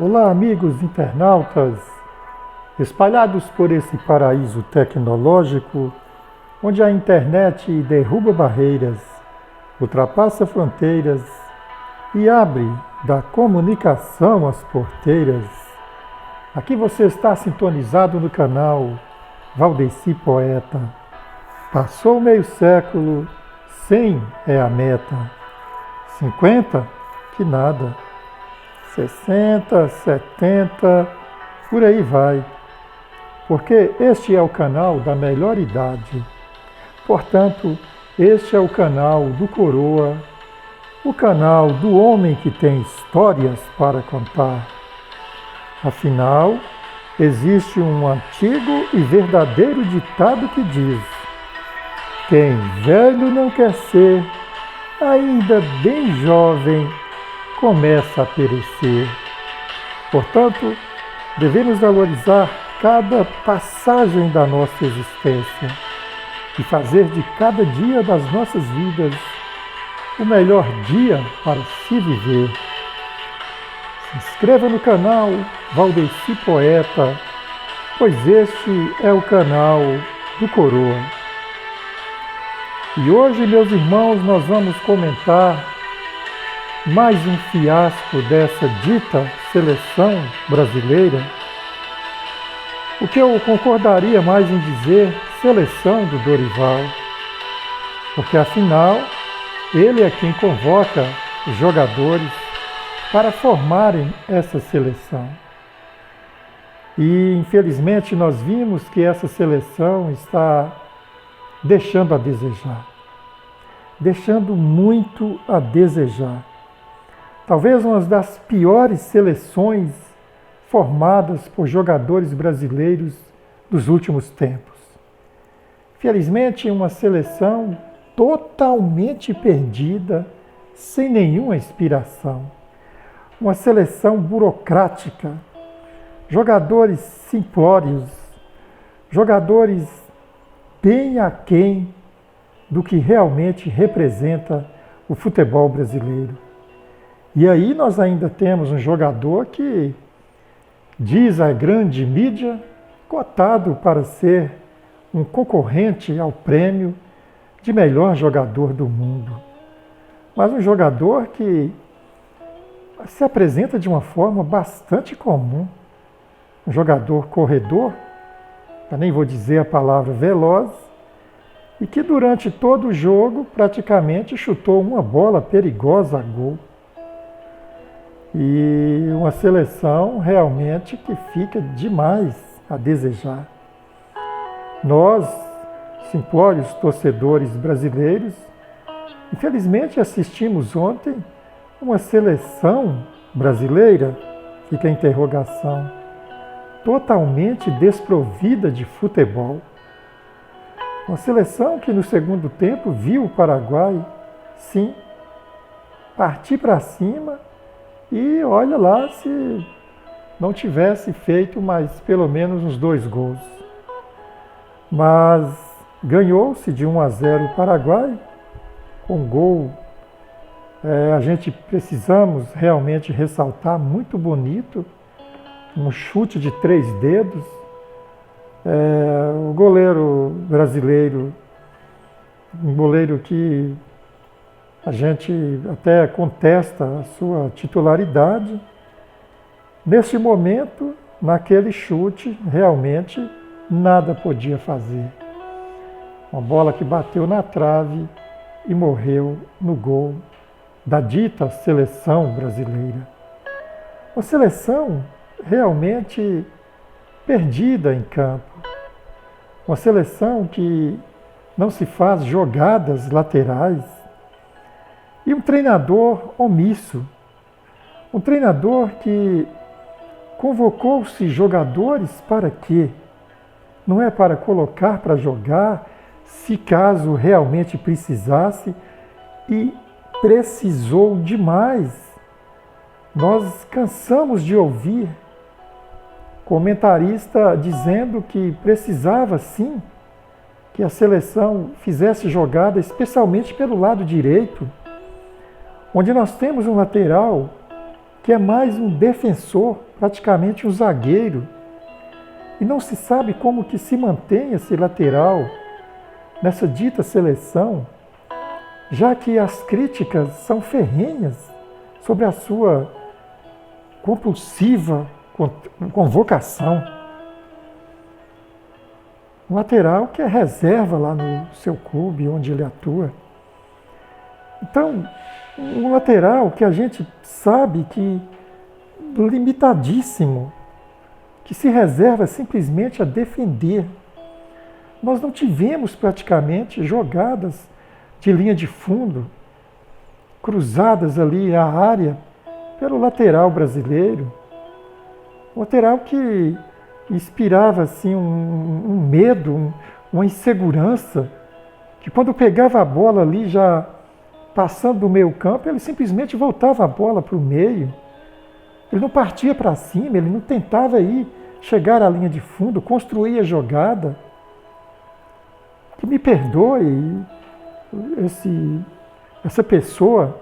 Olá, amigos internautas, espalhados por esse paraíso tecnológico, onde a internet derruba barreiras, ultrapassa fronteiras e abre da comunicação as porteiras. Aqui você está sintonizado no canal Valdeci Poeta. Passou meio século, 100 é a meta. 50? Que nada. 60, 70, por aí vai. Porque este é o canal da melhor idade. Portanto, este é o canal do coroa, o canal do homem que tem histórias para contar. Afinal, existe um antigo e verdadeiro ditado que diz: quem velho não quer ser, ainda bem jovem, começa a perecer. Portanto, devemos valorizar cada passagem da nossa existência e fazer de cada dia das nossas vidas o melhor dia para se viver. Se inscreva no canal Valdeci Poeta, pois este é o canal do coroa. E hoje, meus irmãos, nós vamos comentar mais um fiasco dessa dita seleção brasileira, o que eu concordaria mais em dizer seleção do Dorival, porque afinal ele é quem convoca os jogadores para formarem essa seleção. E infelizmente nós vimos que essa seleção está deixando a desejar, deixando muito a desejar. Talvez uma das piores seleções formadas por jogadores brasileiros dos últimos tempos. Felizmente, uma seleção totalmente perdida, sem nenhuma inspiração. Uma seleção burocrática, jogadores simplórios, jogadores bem aquém do que realmente representa o futebol brasileiro. E aí nós ainda temos um jogador que diz a grande mídia cotado para ser um concorrente ao prêmio de melhor jogador do mundo. Mas um jogador que se apresenta de uma forma bastante comum. Um jogador corredor, eu nem vou dizer a palavra veloz, e que durante todo o jogo praticamente chutou uma bola perigosa a gol. E uma seleção realmente que fica demais a desejar. Nós, simplórios torcedores brasileiros, infelizmente assistimos ontem uma seleção brasileira, fica a interrogação, totalmente desprovida de futebol. Uma seleção que no segundo tempo viu o Paraguai, sim, partir para cima. E olha lá se não tivesse feito mais pelo menos uns 2 gols. Mas ganhou-se de 1-0 o Paraguai, com gol, a gente precisamos realmente ressaltar, muito bonito, um chute de 3 dedos. O goleiro brasileiro, um goleiro que a gente até contesta a sua titularidade. Nesse momento, naquele chute, realmente nada podia fazer. Uma bola que bateu na trave e morreu no gol da dita seleção brasileira. Uma seleção realmente perdida em campo. Uma seleção que não se faz jogadas laterais. E um treinador omisso, um treinador que convocou-se jogadores para quê? Não é para colocar para jogar, se caso realmente precisasse, e precisou demais. Nós cansamos de ouvir comentarista dizendo que precisava sim que a seleção fizesse jogada, especialmente pelo lado direito, onde nós temos um lateral que é mais um defensor, praticamente um zagueiro. E não se sabe como que se mantém esse lateral nessa dita seleção, já que as críticas são ferrenhas sobre a sua compulsiva convocação. Um lateral que é reserva lá no seu clube, onde ele atua. Então, um lateral que a gente sabe que limitadíssimo, que se reserva simplesmente a defender. Nós não tivemos praticamente jogadas de linha de fundo, cruzadas ali à área pelo lateral brasileiro. Um lateral que inspirava assim, um medo, uma insegurança, que quando pegava a bola ali já passando do meio campo, ele simplesmente voltava a bola para o meio. Ele não partia para cima, ele não tentava ir chegar à linha de fundo, construir a jogada. Que me perdoe essa pessoa,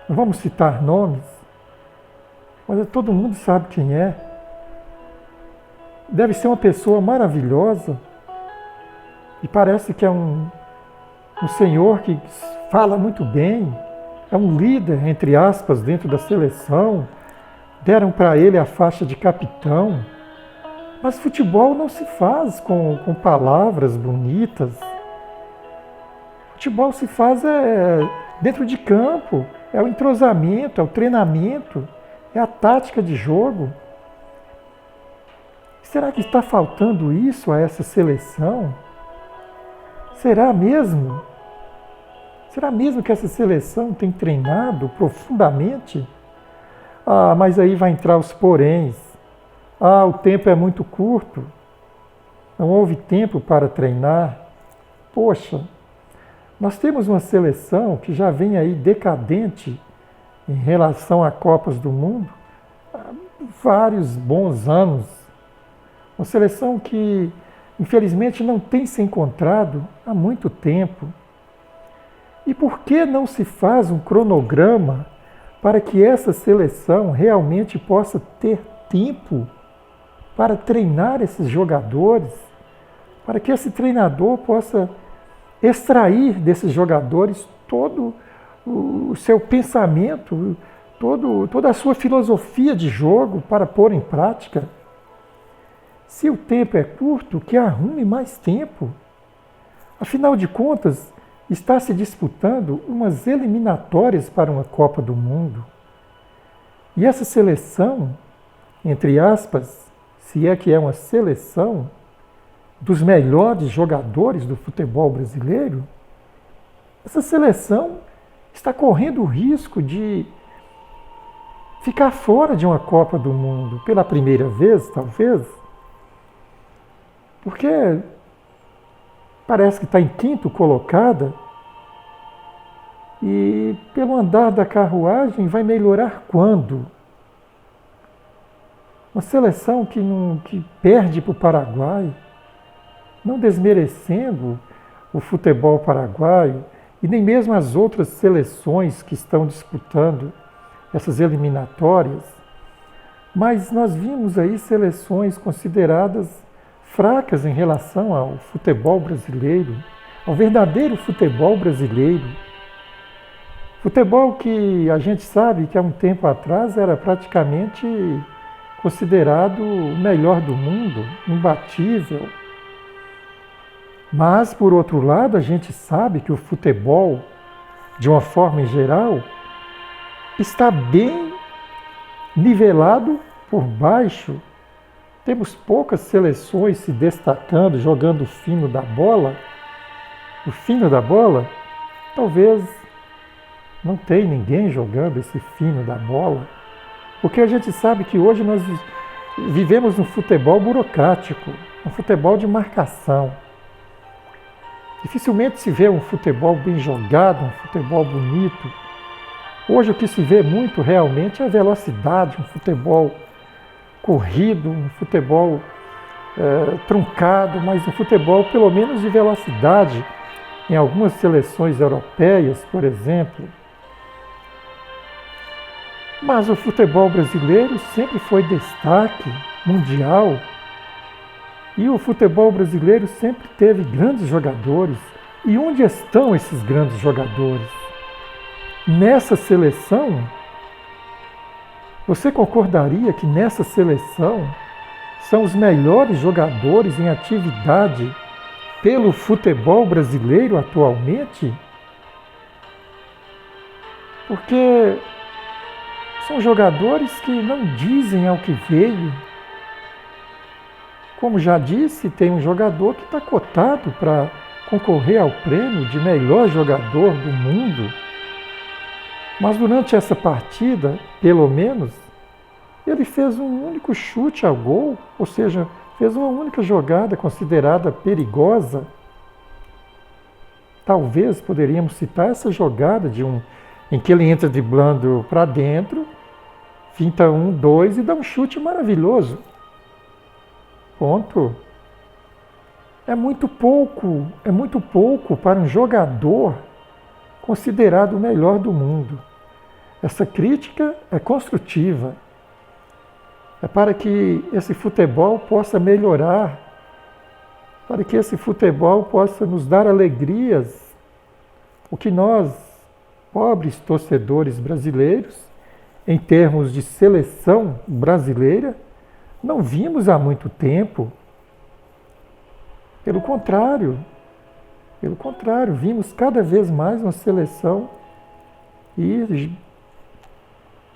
não vamos citar nomes, mas todo mundo sabe quem é. Deve ser uma pessoa maravilhosa e parece que é um senhor que fala muito bem, é um líder, entre aspas, dentro da seleção. Deram para ele a faixa de capitão. Mas futebol não se faz com palavras bonitas. Futebol se faz dentro de campo, é o entrosamento, é o treinamento, é a tática de jogo. Será que está faltando isso a essa seleção? Será mesmo? Será mesmo que essa seleção tem treinado profundamente? Ah, mas aí vai entrar os poréns. Ah, o tempo é muito curto. Não houve tempo para treinar. Poxa, nós temos uma seleção que já vem aí decadente em relação a Copas do Mundo há vários bons anos. Uma seleção que, infelizmente, não tem se encontrado há muito tempo. E por que não se faz um cronograma para que essa seleção realmente possa ter tempo para treinar esses jogadores, para que esse treinador possa extrair desses jogadores todo o seu pensamento, toda a sua filosofia de jogo para pôr em prática? Se o tempo é curto, que arrume mais tempo. Afinal de contas, está se disputando umas eliminatórias para uma Copa do Mundo. E essa seleção, entre aspas, se é que é uma seleção dos melhores jogadores do futebol brasileiro, essa seleção está correndo o risco de ficar fora de uma Copa do Mundo pela primeira vez, talvez, porque parece que está em quinto colocada e pelo andar da carruagem vai melhorar quando? Uma seleção que perde para o Paraguai, não desmerecendo o futebol paraguaio e nem mesmo as outras seleções que estão disputando essas eliminatórias, mas nós vimos aí seleções consideradas fracas em relação ao futebol brasileiro, ao verdadeiro futebol brasileiro. Futebol que a gente sabe que há um tempo atrás era praticamente considerado o melhor do mundo, imbatível. Mas, por outro lado, a gente sabe que o futebol, de uma forma em geral, está bem nivelado por baixo. Temos poucas seleções se destacando, jogando o fino da bola. O fino da bola, talvez não tem ninguém jogando esse fino da bola. Porque a gente sabe que hoje nós vivemos um futebol burocrático, um futebol de marcação. Dificilmente se vê um futebol bem jogado, um futebol bonito. Hoje o que se vê muito realmente é a velocidade, um futebol corrido, um futebol truncado, mas um futebol pelo menos de velocidade. Em algumas seleções europeias, por exemplo. Mas o futebol brasileiro sempre foi destaque mundial e o futebol brasileiro sempre teve grandes jogadores. E onde estão esses grandes jogadores? Nessa seleção, você concordaria que nessa seleção são os melhores jogadores em atividade pelo futebol brasileiro atualmente? Porque são jogadores que não dizem ao que veio. Como já disse, tem um jogador que está cotado para concorrer ao prêmio de melhor jogador do mundo. Mas durante essa partida, pelo menos, ele fez um único chute ao gol, ou seja, fez uma única jogada considerada perigosa. Talvez poderíamos citar essa jogada em que ele entra driblando para dentro, finta 1, 2 e dá um chute maravilhoso. Ponto. É muito pouco para um jogador considerado o melhor do mundo. Essa crítica é construtiva. É para que esse futebol possa melhorar, para que esse futebol possa nos dar alegrias, o que nós, pobres torcedores brasileiros, em termos de seleção brasileira, não vimos há muito tempo. Pelo contrário, vimos cada vez mais uma seleção ir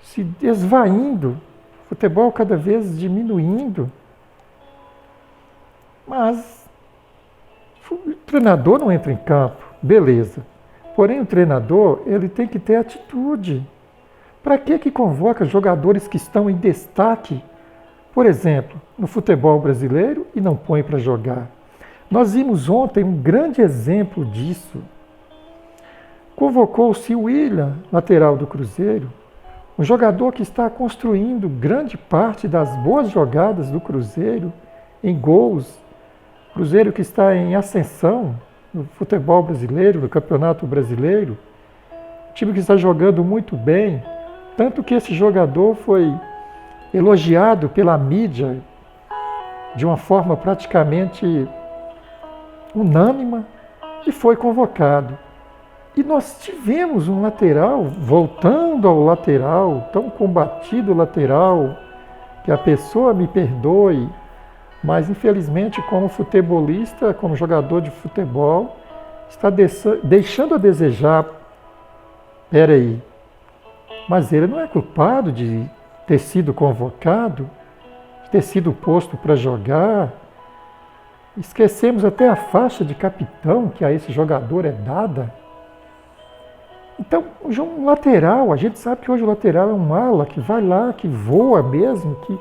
se esvaindo, futebol cada vez diminuindo. Mas o treinador não entra em campo, beleza. Porém, o treinador, ele tem que ter atitude. Para que convoca jogadores que estão em destaque, por exemplo, no futebol brasileiro e não põe para jogar? Nós vimos ontem um grande exemplo disso. Convocou-se o William, lateral do Cruzeiro, um jogador que está construindo grande parte das boas jogadas do Cruzeiro em gols. Cruzeiro que está em ascensão no futebol brasileiro, no Campeonato Brasileiro. Time que está jogando muito bem, tanto que esse jogador foi elogiado pela mídia de uma forma praticamente unânime e foi convocado. E nós tivemos um lateral, voltando ao lateral, tão combatido lateral, que a pessoa me perdoe, mas infelizmente como futebolista, como jogador de futebol, está deixando a desejar. Peraí, mas ele não é culpado de ter sido convocado, de ter sido posto para jogar. Esquecemos até a faixa de capitão que a esse jogador é dada. Então, um lateral, a gente sabe que hoje o lateral é um ala que vai lá, que voa mesmo, que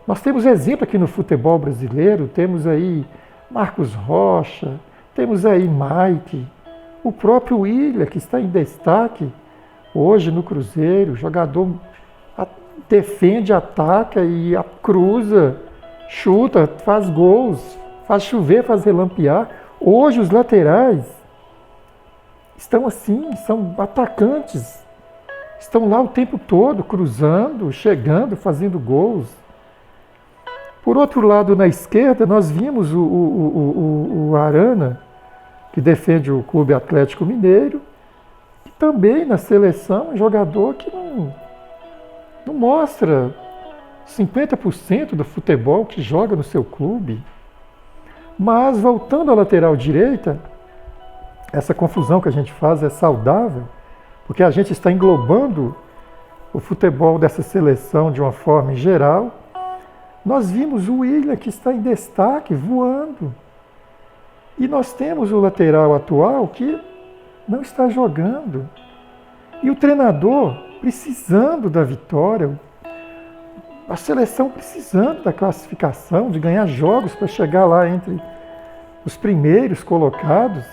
nós temos exemplo aqui no futebol brasileiro, temos aí Marcos Rocha, temos aí Mike, o próprio William, que está em destaque hoje no Cruzeiro, jogador defende, ataca e cruza, chuta, faz gols, faz chover, faz relampear. Hoje os laterais estão assim, são atacantes, estão lá o tempo todo, cruzando, chegando, fazendo gols. Por outro lado, na esquerda, nós vimos o Arana, que defende o Clube Atlético Mineiro, e também na seleção, um jogador que não mostra 50% do futebol que joga no seu clube. Mas, voltando à lateral direita, essa confusão que a gente faz é saudável, porque a gente está englobando o futebol dessa seleção de uma forma geral. Nós vimos o William, que está em destaque, voando. E nós temos o lateral atual que não está jogando. E o treinador precisando da vitória, a seleção precisando da classificação, de ganhar jogos para chegar lá entre os primeiros colocados.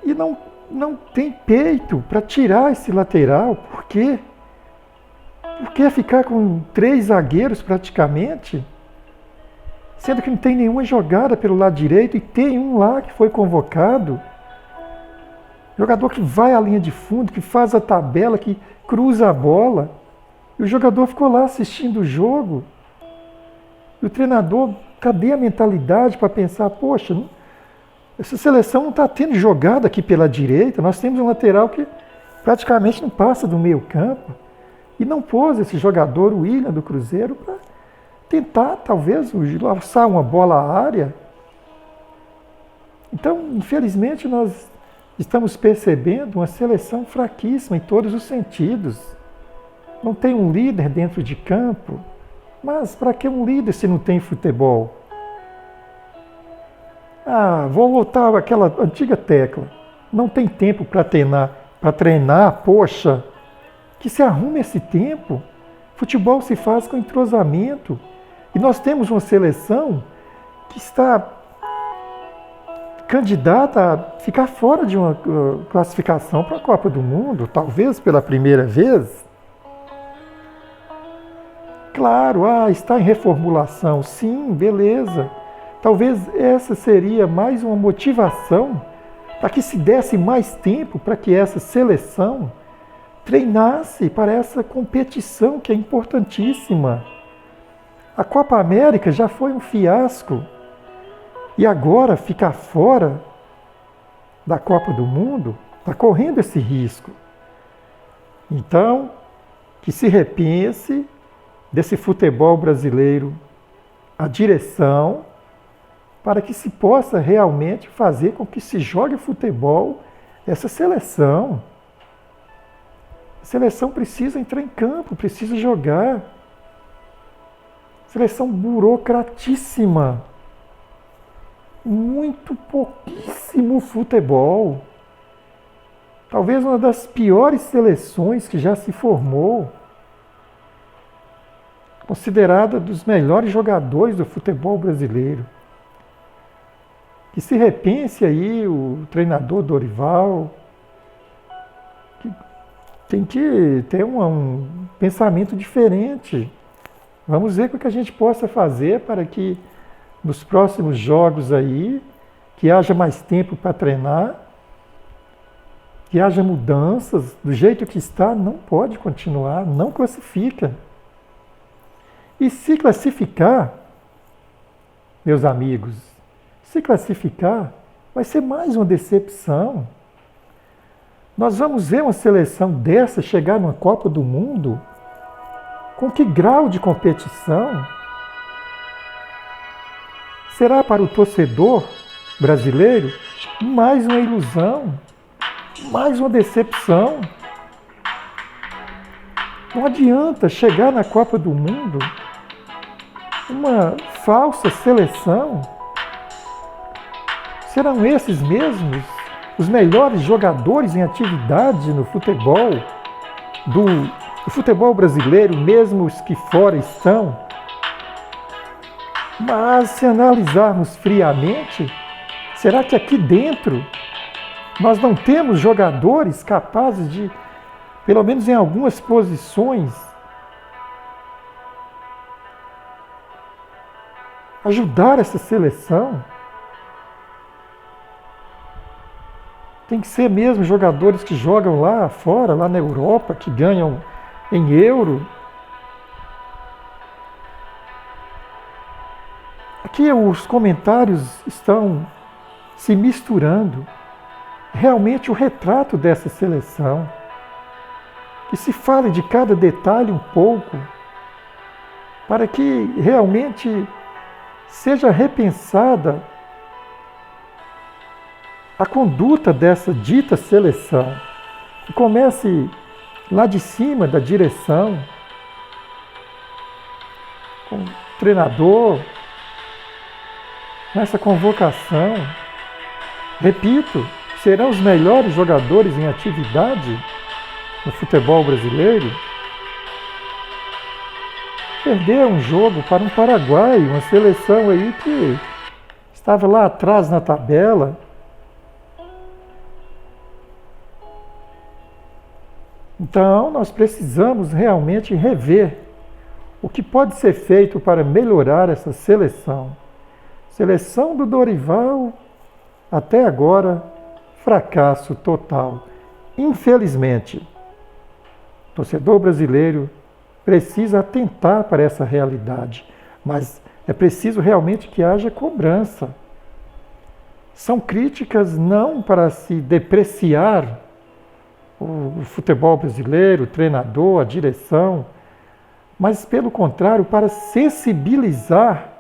E não tem peito para tirar esse lateral. Por quê? Por que ficar com 3 zagueiros praticamente? Sendo que não tem nenhuma jogada pelo lado direito e tem um lá que foi convocado. Jogador que vai à linha de fundo, que faz a tabela, que cruza a bola. E o jogador ficou lá assistindo o jogo. E o treinador, cadê a mentalidade para pensar, poxa, essa seleção não está tendo jogada aqui pela direita, nós temos um lateral que praticamente não passa do meio campo. E não pôs esse jogador, o William do Cruzeiro, para tentar, talvez, lançar uma bola à área. Então, infelizmente, nós estamos percebendo uma seleção fraquíssima em todos os sentidos. Não tem um líder dentro de campo. Mas para que um líder se não tem futebol? Vou voltar àquela antiga tecla. Não tem tempo para treinar, poxa, que se arrume esse tempo. Futebol se faz com entrosamento. E nós temos uma seleção que está candidata a ficar fora de uma classificação para a Copa do Mundo, talvez pela primeira vez. Claro, está em reformulação. Sim, beleza. Talvez essa seria mais uma motivação para que se desse mais tempo para que essa seleção treinasse para essa competição que é importantíssima. A Copa América já foi um fiasco. E agora ficar fora da Copa do Mundo está correndo esse risco. Então, que se repense desse futebol brasileiro a direção para que se possa realmente fazer com que se jogue futebol essa seleção. A seleção precisa entrar em campo, precisa jogar. Seleção burocratíssima. Muito pouquíssimo futebol. Talvez uma das piores seleções que já se formou. Considerada dos melhores jogadores do futebol brasileiro. Que se repense aí o treinador Dorival, que tem que ter um pensamento diferente. Vamos ver o que a gente possa fazer para que nos próximos jogos aí, que haja mais tempo para treinar, que haja mudanças. Do jeito que está, não pode continuar, não classifica. E se classificar, meus amigos, se classificar, vai ser mais uma decepção. Nós vamos ver uma seleção dessa chegar numa Copa do Mundo com que grau de competição? Será para o torcedor brasileiro mais uma ilusão, mais uma decepção. Não adianta chegar na Copa do Mundo uma falsa seleção. Serão esses mesmos os melhores jogadores em atividade no futebol, do futebol brasileiro, mesmo os que fora estão? Mas se analisarmos friamente, será que aqui dentro nós não temos jogadores capazes de, pelo menos em algumas posições, ajudar essa seleção? Tem que ser mesmo jogadores que jogam lá fora, lá na Europa, que ganham em euro. Aqui os comentários estão se misturando. Realmente o retrato dessa seleção. Que se fale de cada detalhe um pouco, para que realmente seja repensada a conduta dessa dita seleção. Que comece lá de cima da direção, com o treinador, nessa convocação. Repito, serão os melhores jogadores em atividade no futebol brasileiro? Perder um jogo para um Paraguai, uma seleção aí que estava lá atrás na tabela. Então, nós precisamos realmente rever o que pode ser feito para melhorar essa seleção. Seleção do Dorival, até agora, fracasso total. Infelizmente, o torcedor brasileiro precisa atentar para essa realidade, mas é preciso realmente que haja cobrança. São críticas não para se depreciar o futebol brasileiro, o treinador, a direção, mas pelo contrário, para sensibilizar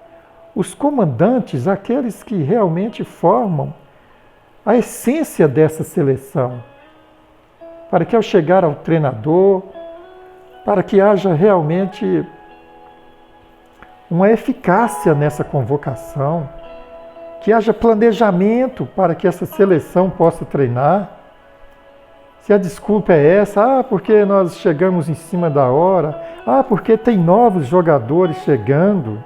os comandantes, aqueles que realmente formam a essência dessa seleção, para que ao chegar ao treinador, para que haja realmente uma eficácia nessa convocação, que haja planejamento para que essa seleção possa treinar. Se a desculpa é essa, porque nós chegamos em cima da hora, porque tem novos jogadores chegando.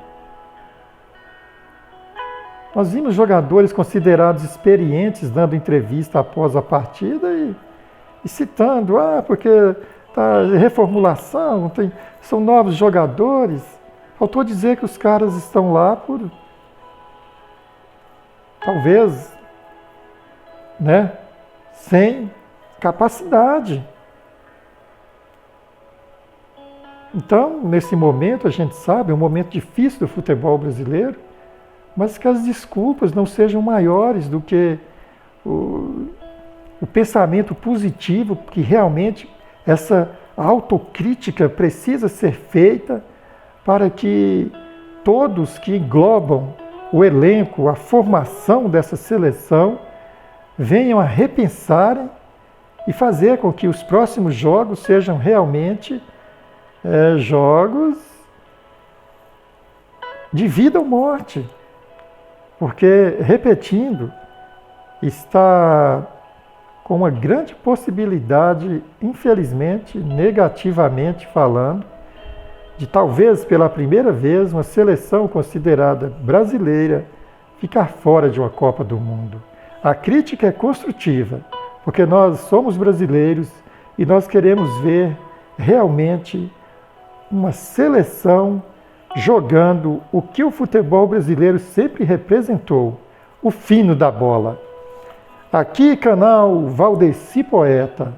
Nós vimos jogadores considerados experientes dando entrevista após a partida e citando, porque tá reformulação, são novos jogadores. Faltou dizer que os caras estão lá por, talvez, sem capacidade. Então, nesse momento, a gente sabe, é um momento difícil do futebol brasileiro, mas que as desculpas não sejam maiores do que o pensamento positivo, que realmente essa autocrítica precisa ser feita para que todos que englobam o elenco, a formação dessa seleção, venham a repensarem e fazer com que os próximos jogos sejam realmente jogos de vida ou morte. Porque, repetindo, está com uma grande possibilidade, infelizmente, negativamente falando, de talvez pela primeira vez uma seleção considerada brasileira ficar fora de uma Copa do Mundo. A crítica é construtiva, porque nós somos brasileiros e nós queremos ver realmente uma seleção jogando o que o futebol brasileiro sempre representou, o fino da bola. Aqui, canal Valdeci Poeta.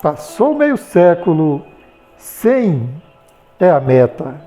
Passou meio século, 100 é a meta.